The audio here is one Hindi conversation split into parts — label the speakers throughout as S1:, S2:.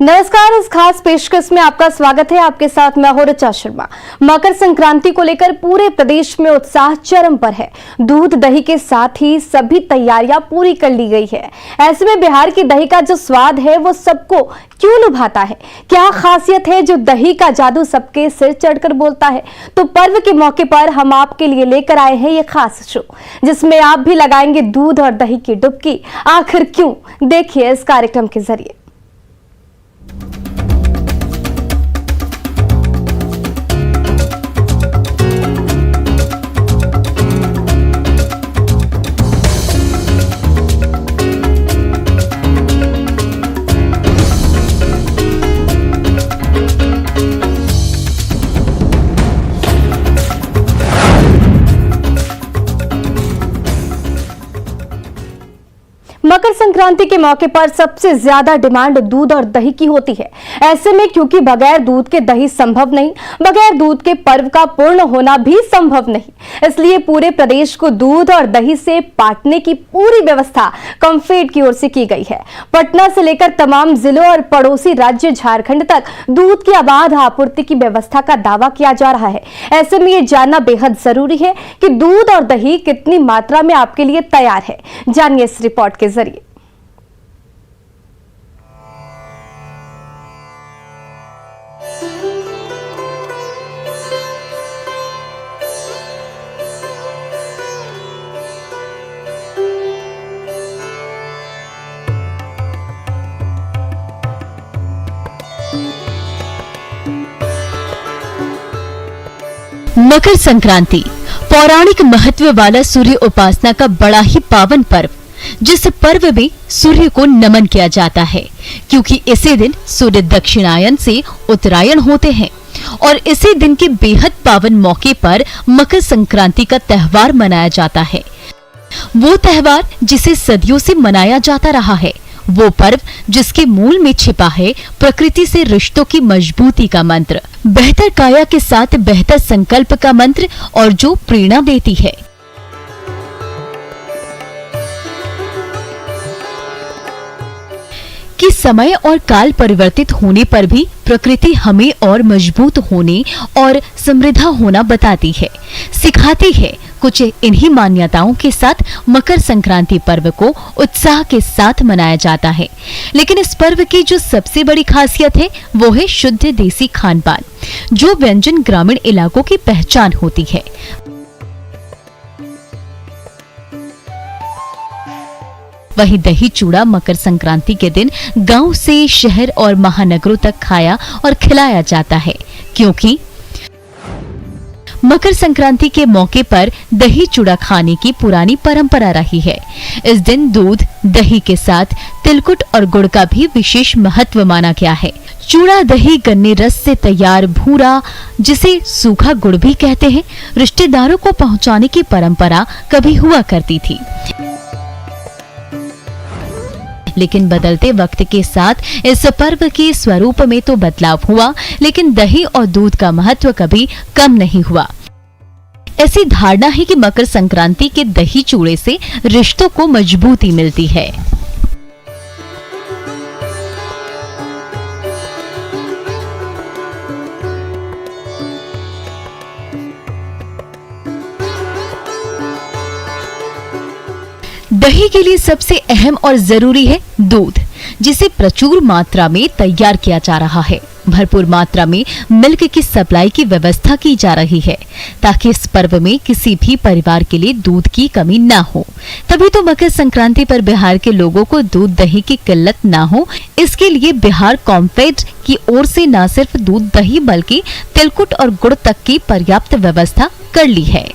S1: नमस्कार, इस खास पेशकश में आपका स्वागत है। आपके साथ मैं हूं ऋचा शर्मा। मकर संक्रांति को लेकर पूरे प्रदेश में उत्साह चरम पर है। दूध दही के साथ ही सभी तैयारियां पूरी कर ली गई है। ऐसे में बिहार की दही का जो स्वाद है वो सबको क्यों लुभाता है? क्या खासियत है जो दही का जादू सबके सिर चढ़कर बोलता है? तो पर्व के मौके पर हम आपके लिए लेकर आए हैं ये खास शो, जिसमें आप भी लगाएंगे दूध और दही की डुबकी। आखिर क्यों? देखिए इस कार्यक्रम के जरिए। मकर संक्रांति के मौके पर सबसे ज्यादा डिमांड दूध और दही की होती है। ऐसे में क्योंकि बगैर दूध के दही संभव नहीं, बगैर दूध के पर्व का पूर्ण होना भी संभव नहीं, इसलिए पूरे प्रदेश को दूध और दही से पाटने की पूरी व्यवस्था कम्फेड की ओर से की गई है। पटना से लेकर तमाम जिलों और पड़ोसी राज्य झारखंड तक दूध की अबाध आपूर्ति की व्यवस्था का दावा किया जा रहा है। ऐसे में ये जानना बेहद जरूरी है कि दूध और दही कितनी मात्रा में आपके लिए तैयार है। जानिए इस रिपोर्ट के जरिए।
S2: मकर संक्रांति पौराणिक महत्व वाला सूर्य उपासना का बड़ा ही पावन पर्व, जिस पर्व में सूर्य को नमन किया जाता है, क्योंकि इसी दिन सूर्य दक्षिणायन से उत्तरायण होते हैं और इसी दिन के बेहद पावन मौके पर मकर संक्रांति का त्योहार मनाया जाता है। वो त्योहार जिसे सदियों से मनाया जाता रहा है, वो पर्व जिसके मूल में छिपा है प्रकृति से रिश्तों की मजबूती का मंत्र, बेहतर काया के साथ बेहतर संकल्प का मंत्र, और जो प्रेरणा देती है। कि समय और काल परिवर्तित होने पर भी प्रकृति हमें और मजबूत होने और समृद्ध होना बताती है, सिखाती है। कुछ इन्हीं मान्यताओं के साथ मकर संक्रांति पर्व को उत्साह के साथ मनाया जाता है। लेकिन इस पर्व की जो सबसे बड़ी खासियत है वो है शुद्ध देसी खान पान, जो व्यंजन ग्रामीण इलाकों की पहचान होती है। वहीं दही चूड़ा मकर संक्रांति के दिन गांव से शहर और महानगरों तक खाया और खिलाया जाता है, क्योंकि मकर संक्रांति के मौके पर दही चूड़ा खाने की पुरानी परंपरा रही है। इस दिन दूध दही के साथ तिलकुट और गुड़ का भी विशेष महत्व माना गया है। चूड़ा दही गन्ने रस से तैयार भूरा, जिसे सूखा गुड़ भी कहते हैं, रिश्तेदारों को पहुंचाने की परंपरा कभी हुआ करती थी। लेकिन बदलते वक्त के साथ इस पर्व के स्वरूप में तो बदलाव हुआ, लेकिन दही और दूध का महत्व कभी कम नहीं हुआ। ऐसी धारणा है कि मकर संक्रांति के दही चूड़े से रिश्तों को मजबूती मिलती है। दही के लिए सबसे अहम और जरूरी है दूध, जिसे प्रचुर मात्रा में तैयार किया जा रहा है। भरपूर मात्रा में मिल्क की सप्लाई की व्यवस्था की जा रही है, ताकि इस पर्व में किसी भी परिवार के लिए दूध की कमी न हो। तभी तो मकर संक्रांति पर बिहार के लोगों को दूध दही की किल्लत न हो, इसके लिए बिहार कॉम्फेड की ओर से न सिर्फ दूध दही बल्कि तिलकुट और गुड़ तक की पर्याप्त व्यवस्था कर ली है।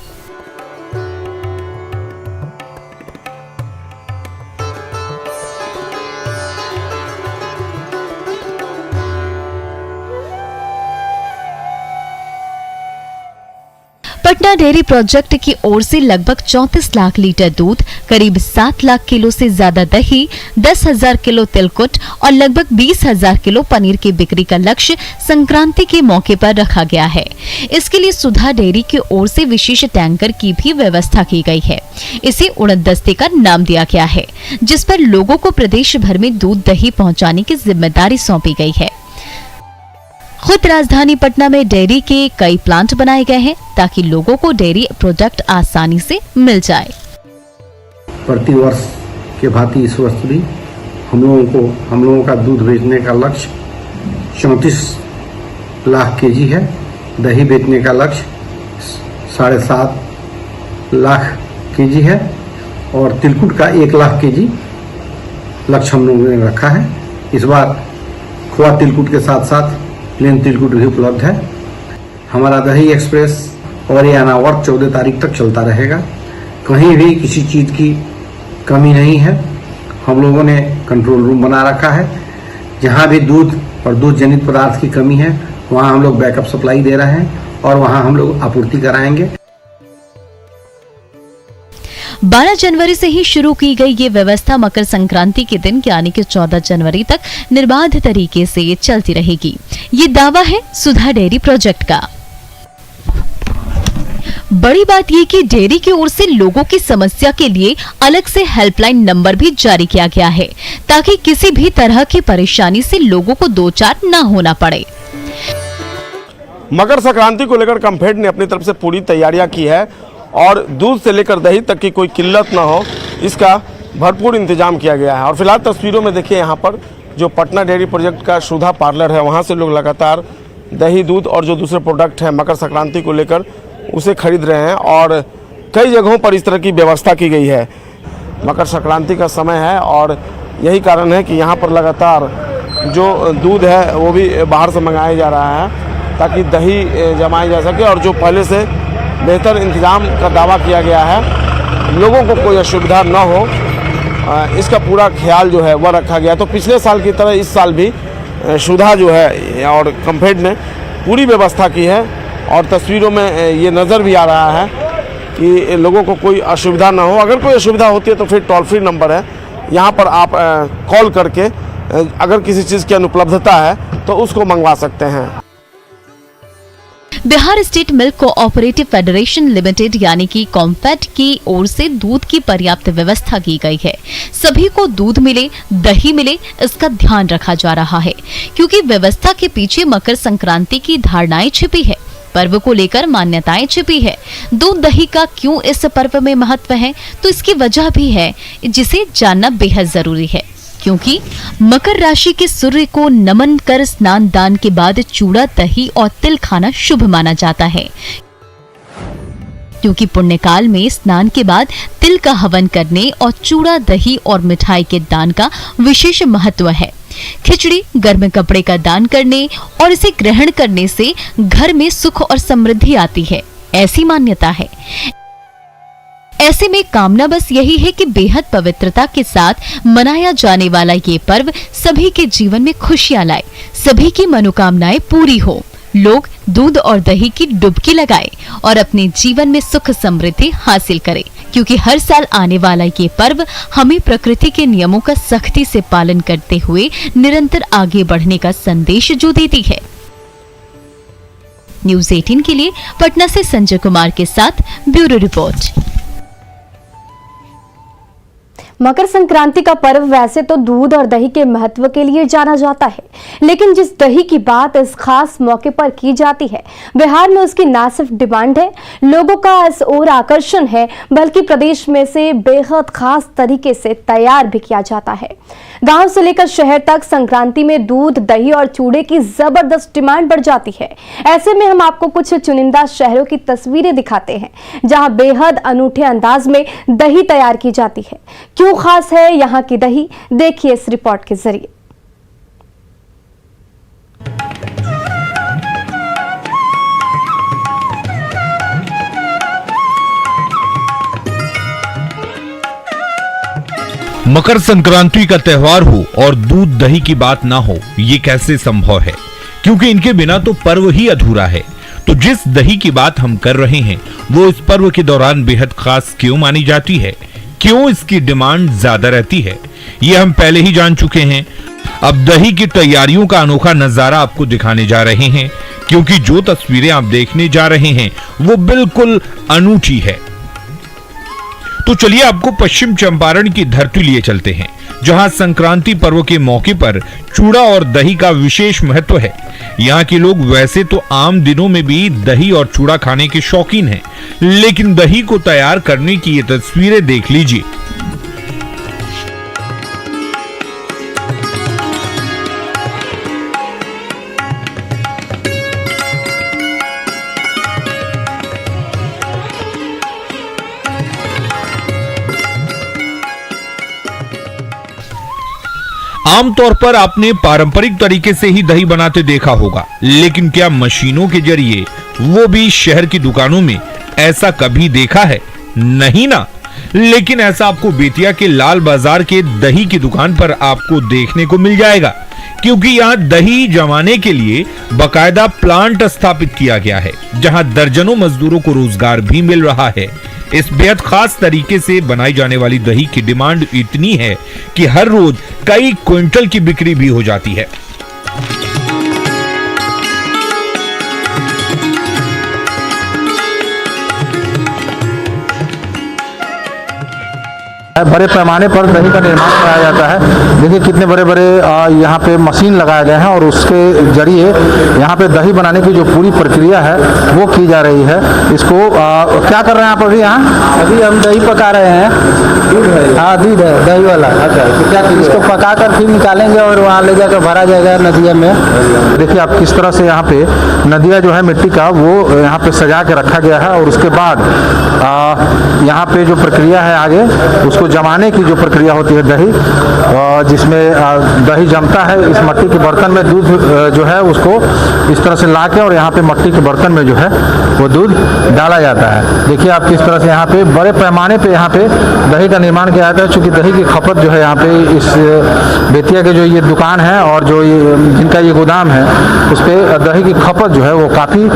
S2: पटना डेयरी प्रोजेक्ट की ओर से लगभग 34 लाख लीटर दूध, करीब 7 लाख किलो से ज्यादा दही, 10,000 किलो तिलकुट और लगभग 20,000 किलो पनीर की बिक्री का लक्ष्य संक्रांति के मौके पर रखा गया है। इसके लिए सुधा डेयरी की ओर से विशेष टैंकर की भी व्यवस्था की गई है। इसे उड़न दस्ते का नाम दिया गया है, जिस पर लोगों को प्रदेश भर में दूध दही पहुंचाने की जिम्मेदारी सौंपी गई है। खुद राजधानी पटना में डेयरी के कई प्लांट बनाए गए हैं ताकि लोगों को डेयरी प्रोडक्ट आसानी से मिल जाए।
S3: प्रति वर्ष के भांति इस वर्ष भी हम लोगों का दूध बेचने का लक्ष्य 34 लाख केजी है। दही बेचने का लक्ष्य 7.5 लाख केजी है और तिलकुट का 1 लाख केजी लक्ष्य हम लोगों ने रखा है। इस बार खोआ तिलकुट के साथ साथ प्लेन तिलकुट भी उपलब्ध है। हमारा दही एक्सप्रेस और ये अनावर्त 14 तारीख तक चलता रहेगा। कहीं भी किसी चीज़ की कमी नहीं है। हम लोगों ने कंट्रोल रूम बना रखा है। जहाँ भी दूध और दूध जनित पदार्थ की कमी है वहाँ हम लोग बैकअप सप्लाई दे रहे हैं और वहाँ हम लोग आपूर्ति कराएंगे।
S2: 12 जनवरी से ही शुरू की गई ये व्यवस्था मकर संक्रांति के दिन यानी कि 14 जनवरी तक निर्बाध तरीके से ये चलती रहेगी। ये दावा है सुधा डेयरी प्रोजेक्ट का। बड़ी बात ये कि डेयरी की ओर से लोगों की समस्या के लिए अलग से हेल्पलाइन नंबर भी जारी किया गया है ताकि किसी भी तरह की परेशानी से लोगों को दो चार न होना पड़े।
S4: मकर संक्रांति को लेकर कंफेड ने अपनी तरफ से पूरी तैयारियां की है और दूध से लेकर दही तक की कोई किल्लत ना हो, इसका भरपूर इंतजाम किया गया है। और फिलहाल तस्वीरों में देखिए यहाँ पर जो पटना डेयरी प्रोजेक्ट का सुधा पार्लर है वहाँ से लोग लगातार दही, दूध और जो दूसरे प्रोडक्ट हैं मकर संक्रांति को लेकर उसे खरीद रहे हैं और कई जगहों पर इस तरह की व्यवस्था की गई है। मकर संक्रांति का समय है और यही कारण है कि यहाँ पर लगातार जो दूध है वो भी बाहर से मंगाया जा रहा है ताकि दही जमाई जा सके और जो पहले से बेहतर इंतजाम का दावा किया गया है, लोगों को कोई असुविधा न हो, इसका पूरा ख्याल जो है वह रखा गया। तो पिछले साल की तरह इस साल भी सुधा जो है और कंफेड ने पूरी व्यवस्था की है और तस्वीरों में ये नज़र भी आ रहा है कि लोगों को कोई असुविधा न हो। अगर कोई असुविधा होती है तो फिर टोल फ्री नंबर है, यहाँ पर आप कॉल करके अगर किसी चीज़ की अनुपलब्धता है तो उसको मंगवा सकते हैं।
S2: Bihar state milk cooperative federation limited यानी कि कॉम्फेड की ओर से दूध की पर्याप्त व्यवस्था की गई है। सभी को दूध मिले, दही मिले, इसका ध्यान रखा जा रहा है क्योंकि व्यवस्था के पीछे मकर संक्रांति की धारणाएं छिपी है, पर्व को लेकर मान्यताएं छिपी है। दूध दही का क्यों इस पर्व में महत्व है, तो इसकी वजह भी है जिसे जानना बेहद जरूरी है क्योंकि मकर राशि के सूर्य को नमन कर स्नान दान के बाद चूड़ा, दही और तिल खाना शुभ माना जाता है क्योंकि पुण्य काल में स्नान के बाद तिल का हवन करने और चूड़ा, दही और मिठाई के दान का विशेष महत्व है। खिचड़ी, गर्म कपड़े का दान करने और इसे ग्रहण करने से घर में सुख और समृद्धि आती है, ऐसी मान्यता है। ऐसे में कामना बस यही है कि बेहद पवित्रता के साथ मनाया जाने वाला ये पर्व सभी के जीवन में खुशियां लाए, सभी की मनोकामनाएं पूरी हो, लोग दूध और दही की डुबकी लगाए और अपने जीवन में सुख समृद्धि हासिल करें क्योंकि हर साल आने वाला ये पर्व हमें प्रकृति के नियमों का सख्ती से पालन करते हुए निरंतर आगे बढ़ने का संदेश जो देती है। न्यूज़ 18 के लिए पटना से संजय कुमार के साथ ब्यूरो रिपोर्ट।
S1: मकर संक्रांति का पर्व वैसे तो दूध और दही के महत्व के लिए जाना जाता है, लेकिन जिस दही की बात इस खास मौके पर की जाती है, बिहार में उसकी न सिर्फ डिमांड है, लोगों का इस ओर आकर्षण है, बल्कि प्रदेश में से बेहद खास तरीके से तैयार भी किया जाता है। गांव से लेकर शहर तक संक्रांति में दूध, दही और चूड़े की जबरदस्त डिमांड बढ़ जाती है। ऐसे में हम आपको कुछ चुनिंदा शहरों की तस्वीरें दिखाते हैं जहां बेहद अनूठे अंदाज में दही तैयार की जाती है। क्यों खास है यहाँ की दही, देखिए इस रिपोर्ट के जरिए।
S5: मकर संक्रांति का त्योहार हो और दूध दही की बात ना हो, ये कैसे संभव है? क्योंकि इनके बिना तो पर्व ही अधूरा है। तो जिस दही की बात हम कर रहे हैं वो इस पर्व के दौरान बेहद खास क्यों मानी जाती है, क्यों इसकी डिमांड ज्यादा रहती है, ये हम पहले ही जान चुके हैं। अब दही की तैयारियों का अनोखा नजारा आपको दिखाने जा रहे हैं, क्योंकि जो तस्वीरें आप देखने जा रहे हैं वो बिल्कुल अनूठी है। तो चलिए आपको पश्चिम चंपारण की धरती लिए चलते हैं, जहां संक्रांति पर्व के मौके पर चूड़ा और दही का विशेष महत्व है। यहाँ के लोग वैसे तो आम दिनों में भी दही और चूड़ा खाने के शौकीन हैं, लेकिन दही को तैयार करने की ये तस्वीरें देख लीजिए। आमतौर पर आपने पारंपरिक तरीके से ही दही बनाते देखा होगा, लेकिन क्या मशीनों के जरिए, वो भी शहर की दुकानों में, ऐसा कभी देखा है? नहीं ना। लेकिन ऐसा आपको बेतिया के लाल बाजार के दही की दुकान पर आपको देखने को मिल जाएगा, क्योंकि यहाँ दही जमाने के लिए बकायदा प्लांट स्थापित किया गया है, जहाँ दर्जनों मजदूरों को रोजगार भी मिल रहा है। इस बेहद खास तरीके से बनाई जाने वाली दही की डिमांड इतनी है कि हर रोज कई क्विंटल की बिक्री भी हो जाती है।
S6: बड़े पैमाने पर दही का निर्माण कराया जाता है। देखिए कितने बड़े बड़े यहाँ पे मशीन लगाए गए हैं और उसके जरिए यहाँ पे दही बनाने की जो पूरी प्रक्रिया है वो की जा रही है। इसको क्या कर रहे हैं आप अभी यहाँ?
S7: अभी हम दही पका रहे हैं। दूध है? हाँ दूध है, दही वाला।
S6: अच्छा, तो क्या
S7: इसको पका कर फिर निकालेंगे और वहाँ ले जाकर भरा जाएगा नदिया में।
S6: देखिए आप किस तरह से यहाँ पे नदिया जो है मिट्टी का वो यहाँ पे सजा के रखा गया है और उसके बाद यहाँ पे जो प्रक्रिया है आगे उसको जमाने की जो प्रक्रिया होती है दही, जिसमें दही जमता है इस मट्टी के बर्तन में। दूध जो है उसको इस तरह से ला के और यहाँ पे मट्टी के बर्तन में जो है वो दूध डाला जाता है। देखिए आप किस तरह से यहाँ पे बड़े पैमाने पे यहाँ पे दही का निर्माण किया जाता है। चूँकि दही की खपत जो है यहाँ पे इस बेतिया के जो ये दुकान है और जो ये जिनका ये गोदाम है उस पर दही की खपत जो है वो काफ़ी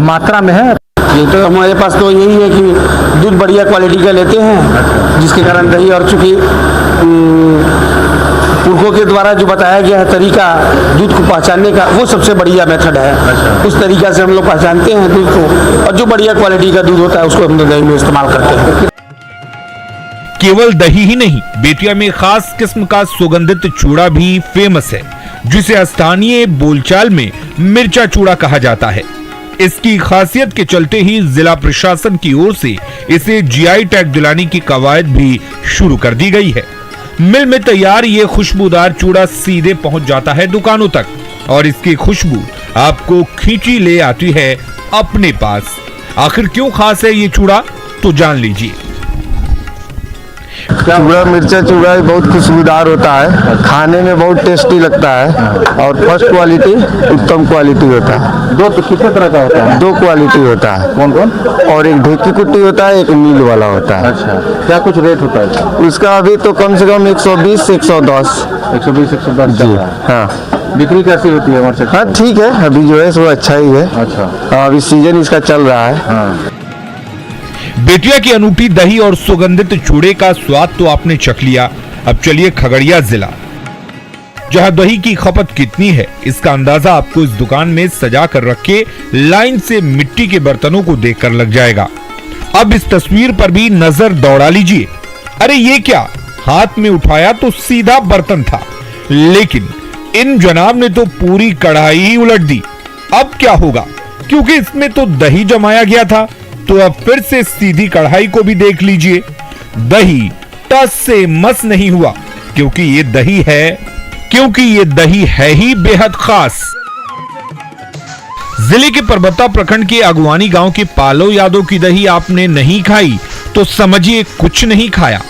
S6: मात्रा में है।
S7: ये तो हमारे पास तो यही है कि दूध बढ़िया क्वालिटी का लेते हैं, जिसके कारण दही, और चूँकि पुरखों के द्वारा जो बताया गया है तरीका दूध को पहचानने का, वो सबसे बढ़िया मेथड है। उस तरीका से हम लोग पहचानते हैं दूध को, और जो बढ़िया क्वालिटी का दूध होता है उसको हम दही में इस्तेमाल करते हैं।
S5: केवल दही ही नहीं, बेतिया में खास किस्म का सुगंधित चूड़ा भी फेमस है, जिसे स्थानीय बोलचाल में मिर्चा चूड़ा कहा जाता है। इसकी खासियत के चलते ही जिला प्रशासन की ओर से इसे जीआई टैग दिलाने की कवायद भी शुरू कर दी गई है। मिल में तैयार ये खुशबूदार चूड़ा सीधे पहुंच जाता है दुकानों तक, और इसकी खुशबू आपको खींची ले आती है अपने पास। आखिर क्यों खास है ये चूड़ा, तो जान लीजिए।
S6: चूड़ा मिर्चा चूड़ा बहुत खुशबूदार होता है, खाने में बहुत टेस्टी लगता है और फर्स्ट क्वालिटी उत्तम क्वालिटी होता है।
S3: दो तो कितने तरह का होता है?
S6: दो क्वालिटी होता है।
S3: कौन कौन?
S6: और एक ढेकी कुट्टी होता है, एक मील वाला होता है।
S3: अच्छा, क्या कुछ रेट होता है
S6: उसका? अभी तो कम से कम 120 से 110।
S3: 120-110
S6: जी हाँ।
S3: बिक्री कैसी होती है हमारे?
S6: हाँ ठीक है, अभी जो है सो अच्छा ही है।
S3: अच्छा,
S6: अभी सीजन इसका चल रहा है।
S3: हाँ।
S5: बेतिया की अनूठी दही और सुगंधित चूड़े का स्वाद तो आपने चख लिया। अब चलिए खगड़िया जिला, जहां दही की खपत कितनी है इसका अंदाजा आपको इस दुकान में सजा कर रखे लाइन से मिट्टी के बर्तनों को देखकर लग जाएगा। अब इस तस्वीर पर भी नजर दौड़ा लीजिए। अरे ये क्या, हाथ में उठाया तो सीधा बर्तन था, लेकिन इन जनाब ने तो पूरी कढ़ाई ही उलट दी। अब क्या होगा, क्योंकि इसमें तो दही जमाया गया था। तो अब फिर से सीधी कढ़ाई को भी देख लीजिए। दही टस से मस नहीं हुआ, क्योंकि ये दही है ही बेहद खास। जिले के परबत्ता प्रखंड के अगवानी गांव के पालो यादव की दही आपने नहीं खाई तो समझिए कुछ नहीं खाया।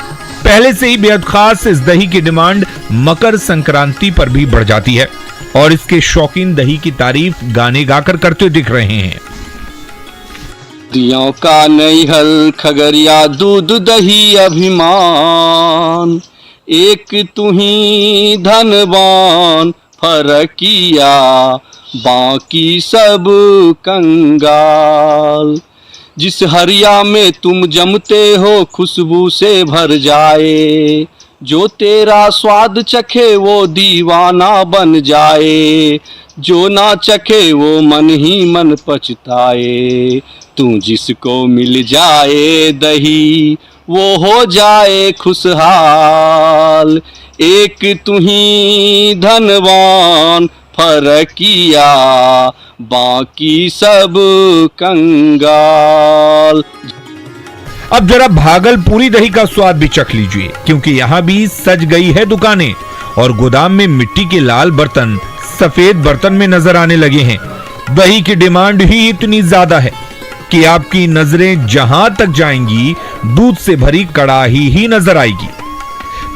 S5: पहले से ही बेहद खास इस दही की डिमांड मकर संक्रांति पर भी बढ़ जाती है, और इसके शौकीन दही की तारीफ गाने गाकर करते दिख रहे हैं।
S8: दियों का नैहल खगड़िया, दूध दही अभिमान, एक तू ही धनवान फरकिया, बाकी सब कंगाल। जिस हरिया में तुम जमते हो खुशबू से भर जाए, जो तेरा स्वाद चखे वो दीवाना बन जाए, जो ना चखे वो मन ही मन पछताए। तू जिसको मिल जाए दही वो हो जाए खुशहाल। एक तू ही धनवान फरकिया, बाकी सब कंगाल।
S5: अब जरा भागलपुरी दही का स्वाद भी चख लीजिए, क्योंकि यहाँ भी सज गई है दुकानें और गोदाम में मिट्टी के लाल बर्तन सफेद बर्तन में नजर आने लगे हैं। दही की डिमांड ही इतनी ज्यादा है कि आपकी नजरें जहां तक जाएंगी दूध से भरी कड़ाही ही नजर आएगी।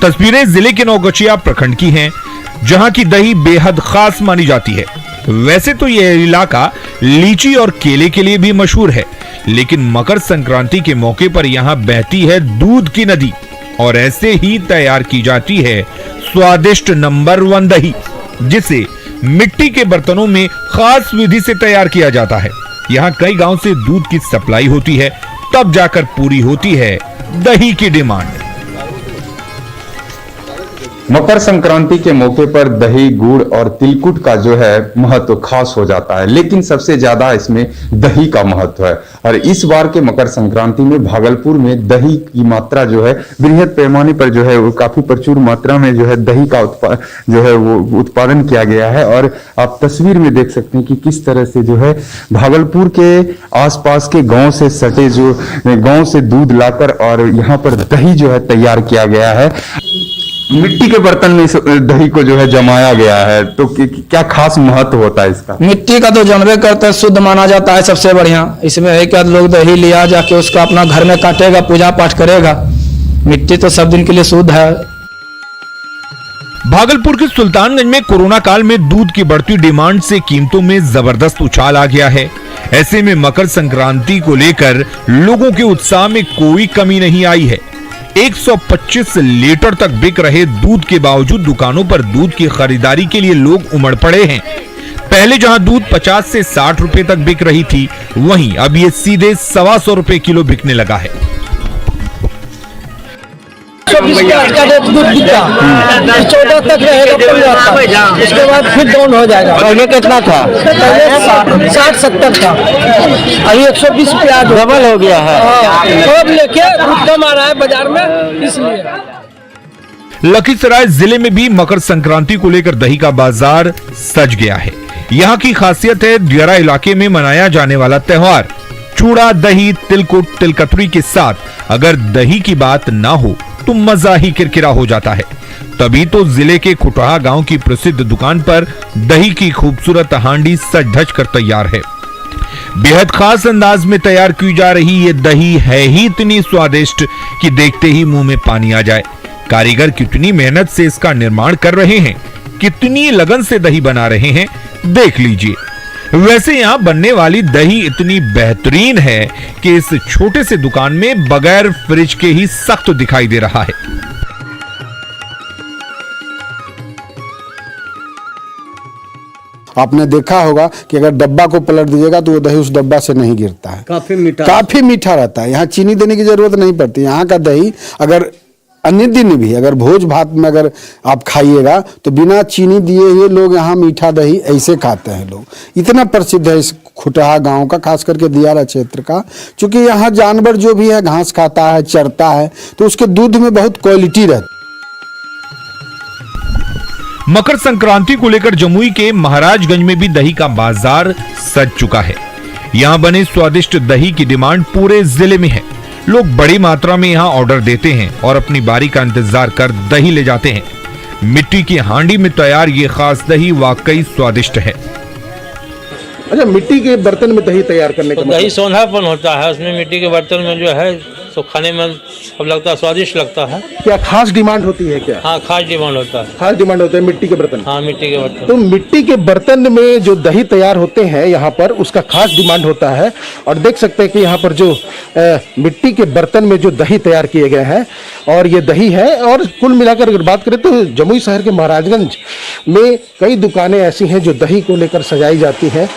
S5: तस्वीरें जिले के नौगछिया प्रखंड की हैं, जहां की दही बेहद खास मानी जाती है। वैसे तो यह इलाका लीची और केले के लिए भी मशहूर है, लेकिन मकर संक्रांति के मौके पर यहां बहती है दूध की नदी और ऐसे ही तैयार की जाती है स्वादिष्ट नंबर 1 दही, जिसे मिट्टी के बर्तनों में खास विधि से तैयार किया जाता है। यहाँ कई गांव से दूध की सप्लाई होती है, तब जाकर पूरी होती है दही की डिमांड।
S9: मकर संक्रांति के मौके पर दही, गुड़ और तिलकुट का जो है महत्व खास हो जाता है, लेकिन सबसे ज्यादा इसमें दही का महत्व है। और इस बार के मकर संक्रांति में भागलपुर में दही की मात्रा जो है बृहद पैमाने पर जो है वो काफी प्रचुर मात्रा में जो है दही का उत्पादन किया गया है। और आप तस्वीर में देख सकते हैं कि किस तरह से जो है भागलपुर के आसपास के गांव से सटे जो गांव से दूध लाकर और यहाँ पर दही जो है तैयार किया गया है। मिट्टी के बर्तन में इस दही को जो है जमाया गया है, तो क्या खास महत्व होता है इसका?
S10: मिट्टी का तो जमवे करता है, शुद्ध माना जाता है सबसे बढ़िया। इसमें है कि लोग दही लिया जाके उसका अपना घर में काटेगा, पूजा पाठ करेगा। मिट्टी तो सब दिन के लिए शुद्ध है।
S5: भागलपुर के सुल्तानगंज में कोरोना काल में दूध की बढ़ती डिमांड से कीमतों में जबरदस्त उछाल आ गया है। ऐसे में मकर संक्रांति को लेकर लोगों के उत्साह में कोई कमी नहीं आई है। 125 लीटर तक बिक रहे दूध के बावजूद दुकानों पर दूध की खरीदारी के लिए लोग उमड़ पड़े हैं। पहले जहां दूध 50 से 60 रुपए तक बिक रही थी, वहीं अब ये सीधे 125 रुपए किलो बिकने लगा है।
S10: 14 तक रहेगा, 15 तक, उसके बाद फिर डाउन हो जाएगा।
S7: पहले कितना था?
S10: 60-70 था, अभी 120 रुपया
S7: डबल हो गया है।
S10: अब लेके दूध कम आ रहा है बाजार में, इसलिए।
S5: लखीसराय जिले में भी मकर संक्रांति को लेकर दही का बाजार सज गया है। यहाँ की खासियत है दियारा इलाके में मनाया जाने वाला त्योहार। चूड़ा, दही, तिलकुट, तिलकतरी के साथ अगर दही की बात ना हो तो मजा ही किरकिरा हो जाता है। तभी तो जिले के खुटहा गांव की प्रसिद्ध दुकान पर दही की खूबसूरत हांडी सज धज कर तैयार है। बेहद खास अंदाज में तैयार की जा रही ये दही है ही इतनी स्वादिष्ट कि देखते ही मुंह में पानी आ जाए। कारीगर कितनी मेहनत से इसका निर्माण कर रहे हैं, कितनी लगन से दही बना रहे हैं, देख लीजिए। वैसे यहां बनने वाली दही इतनी बेहतरीन है कि इस छोटे से दुकान में बगैर फ्रिज के ही सख्त दिखाई दे रहा है।
S11: आपने देखा होगा कि अगर डब्बा को पलट दीजिएगा तो वो दही उस डब्बा से नहीं गिरता है, काफी मीठा रहता है। यहाँ चीनी देने की जरूरत नहीं पड़ती। यहाँ का दही अगर अन्य दिन भी अगर भोज भात में अगर आप खाइएगा तो बिना चीनी दिए हुए लोग यहाँ मीठा दही ऐसे खाते हैं लोग। इतना प्रसिद्ध है इस खुटहा गांव का, खास करके दियारा क्षेत्र का। क्योंकि यहाँ जानवर जो भी है घास खाता है, चरता है, तो उसके दूध में बहुत क्वालिटी रहती।
S5: मकर संक्रांति को लेकर जमुई के महाराजगंज में भी दही का बाजार सज चुका है। यहाँ बने स्वादिष्ट दही की डिमांड पूरे जिले में है। लोग बड़ी मात्रा में यहाँ ऑर्डर देते हैं और अपनी बारी का इंतजार कर दही ले जाते हैं। मिट्टी की हांडी में तैयार ये खास दही वाकई स्वादिष्ट है।
S6: अच्छा, मिट्टी के बर्तन में दही तैयार करने का
S12: दही सोंधापन होता है उसमें। मिट्टी के बर्तन में जो है तो खाने में सब लगता है, स्वादिष्ट लगता है।
S6: क्या खास डिमांड होती है क्या?
S12: हाँ, खास डिमांड होता है।
S6: खास डिमांड होता है मिट्टी के बर्तन।
S12: हाँ, मिट्टी के बर्तन।
S6: तो मिट्टी के बर्तन में जो दही तैयार होते हैं यहाँ पर, उसका खास डिमांड होता है। और देख सकते हैं कि यहाँ पर जो मिट्टी के बर्तन में जो दही तैयार किए गए हैं, और ये दही है। और कुल मिलाकर अगर बात करें तो जमुई शहर के महाराजगंज
S13: में कई दुकानें ऐसी हैं जो दही को लेकर सजाई जाती हैं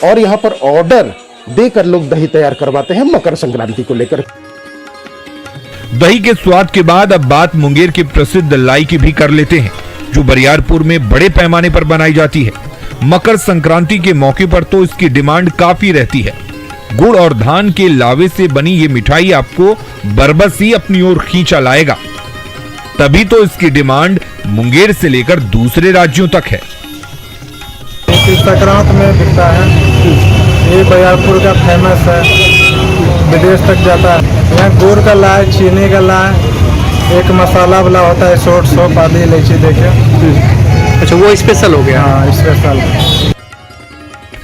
S13: और यहाँ पर ऑर्डर देकर लोग दही तैयार करवाते हैं मकर संक्रांति को लेकर।
S5: दही के स्वाद के बाद अब बात मुंगेर के प्रसिद्ध लाई की भी कर लेते हैं, जो बरियारपुर में बड़े पैमाने पर बनाई जाती है। मकर संक्रांति के मौके पर तो इसकी डिमांड काफी रहती है। गुड़ और धान के लावे से बनी ये मिठाई आपको बरबस ही अपनी ओर खींचा लाएगा, तभी तो इसकी डिमांड मुंगेर से लेकर दूसरे राज्यों तक है।
S10: संक्रांत में बिकता है, ये बरियारपुर का फेमस है, विदेश तक जाता है। यहाँ गुड़ का ला है, चीनी का ला है, एक मसाला वाला होता है सौंफ आदि इलायची देके।
S12: अच्छा, वो स्पेशल हो गया।
S10: हाँ, स्पेशल।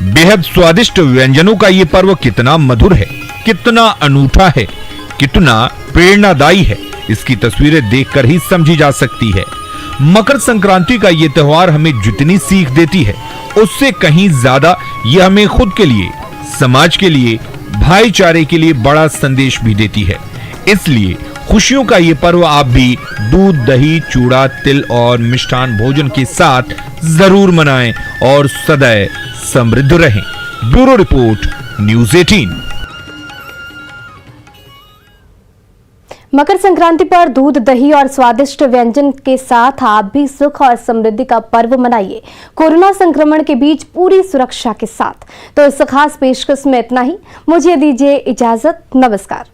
S5: बेहद स्वादिष्ट व्यंजनों का ये पर्व कितना मधुर है, कितना अनूठा है, कितना प्रेरणादायी है, इसकी तस्वीरें देखकर ही समझी जा सकती है। मकर संक्रांति का ये त्योहार हमें जितनी सीख देती है, उससे कहीं ज्यादा ये हमें खुद के लिए, समाज के लिए, भाईचारे के लिए बड़ा संदेश भी देती है। इसलिए खुशियों का ये पर्व आप भी दूध, दही, चूड़ा, तिल और मिष्ठान भोजन के साथ जरूर मनाएं और सदैव समृद्ध रहें। Bureau report, news 18।
S1: Makar Sankranti पर दूध, दही और स्वादिष्ट व्यंजन के साथ आप भी सुख और समृद्धि का पर्व मनाइए, कोरोना संक्रमण के बीच पूरी सुरक्षा के साथ। तो इस खास पेशकश में इतना ही, मुझे दीजिए इजाजत, नमस्कार।